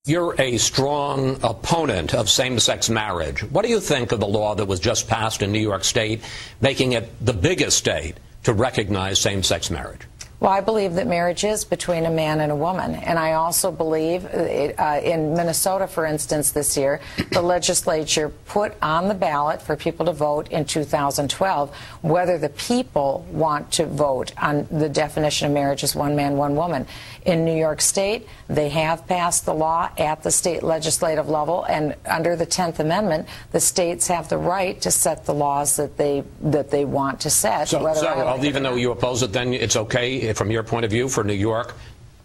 You're a strong opponent of same-sex marriage. What do you think of the law that was just passed in New York State, making it the biggest state to recognize same-sex marriage? Well, I believe that marriage is between a man and a woman. And I also believe in Minnesota, for instance, this year, the legislature put on the ballot for people to vote in 2012 whether the people want to vote on the definition of marriage as one man, one woman. In New York State, they have passed the law at the state legislative level, and under the 10th Amendment, the states have the right to set the laws that they want to set. So even though you oppose it, then it's okay, from your point of view, for New York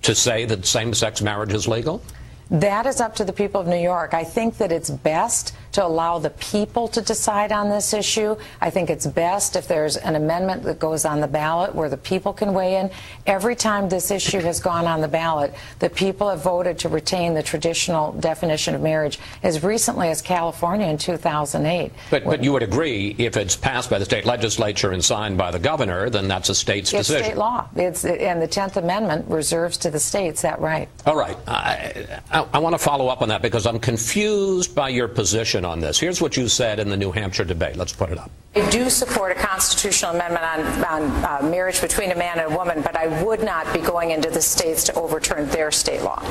to say that same-sex marriage is legal? That is up to the people of New York. I think that it's best to allow the people to decide on this issue. I think it's best if there's an amendment that goes on the ballot where the people can weigh in. Every time this issue has gone on the ballot, the people have voted to retain the traditional definition of marriage as recently as California in 2008. But you would agree, if it's passed by the state legislature and signed by the governor, then that's a state's decision. It's state law. And the 10th Amendment reserves to the states that right. All right. I want to follow up on that because I'm confused by your position on this. Here's what you said in the New Hampshire debate. Let's put it up. I do support a constitutional amendment on marriage between a man and a woman, but I would not be going into the states to overturn their state law.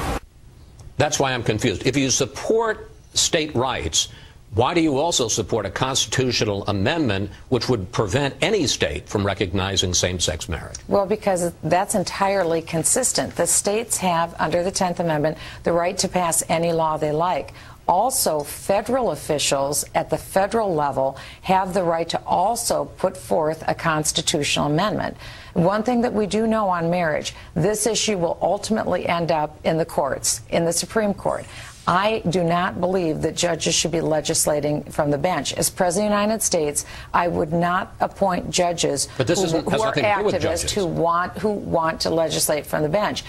That's why I'm confused. If you support state rights, why do you also support a constitutional amendment which would prevent any state from recognizing same-sex marriage? Well, because that's entirely consistent. The states have, under the 10th Amendment, the right to pass any law they like. Also, federal officials at the federal level have the right to also put forth a constitutional amendment. One thing that we do know on marriage, this issue will ultimately end up in the courts, in the Supreme Court. I do not believe that judges should be legislating from the bench. As President of the United States, I would not appoint judges who are activists who want to legislate from the bench.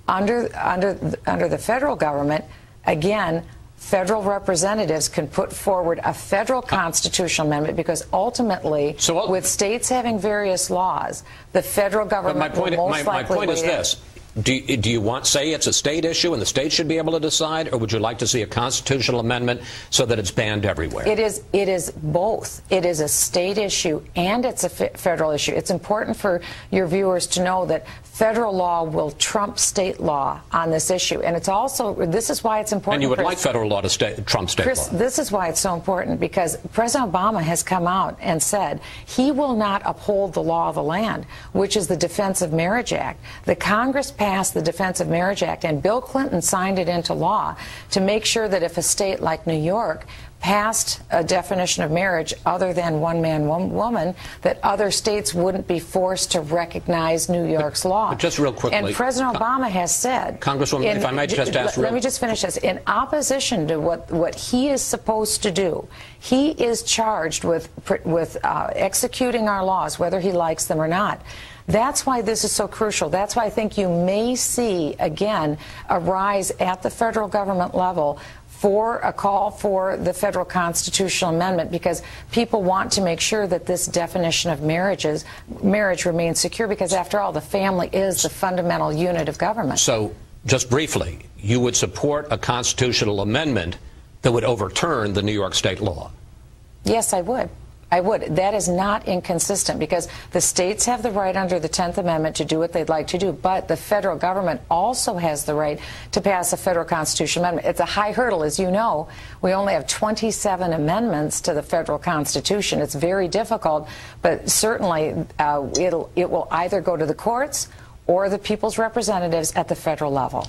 Under the federal government, again, federal representatives can put forward a federal constitutional amendment because ultimately, with states having various laws, the federal government will most likely my point is this. Do you say it's a state issue and the state should be able to decide, or would you like to see a constitutional amendment so that it's banned everywhere? It is both. It is a state issue and it's a federal issue. It's important for your viewers to know that federal law will trump state law on this issue. And it's also, this is why it's important. And you would like federal law to trump state law. This is why it's so important, because President Obama has come out and said he will not uphold the law of the land, which is the Defense of Marriage Act. The Congress passed the Defense of Marriage Act, and Bill Clinton signed it into law to make sure that if a state like New York passed a definition of marriage other than one man, one woman, that other states wouldn't be forced to recognize New York's law. But just real quickly, and President Obama has said, Congresswoman, if I might just ask, let me just finish this. In opposition to what he is supposed to do, he is charged with executing our laws, whether he likes them or not. That's why this is so crucial. That's why I think you may see, again, a rise at the federal government level for a call for the federal constitutional amendment, because people want to make sure that this definition of marriage remains secure, because after all, the family is the fundamental unit of government. So, just briefly, you would support a constitutional amendment that would overturn the New York state law? Yes, I would. I would. That is not inconsistent, because the states have the right under the 10th Amendment to do what they'd like to do, but the federal government also has the right to pass a federal constitutional amendment. It's a high hurdle. As you know, we only have 27 amendments to the federal Constitution. It's very difficult, but certainly it will either go to the courts or the people's representatives at the federal level.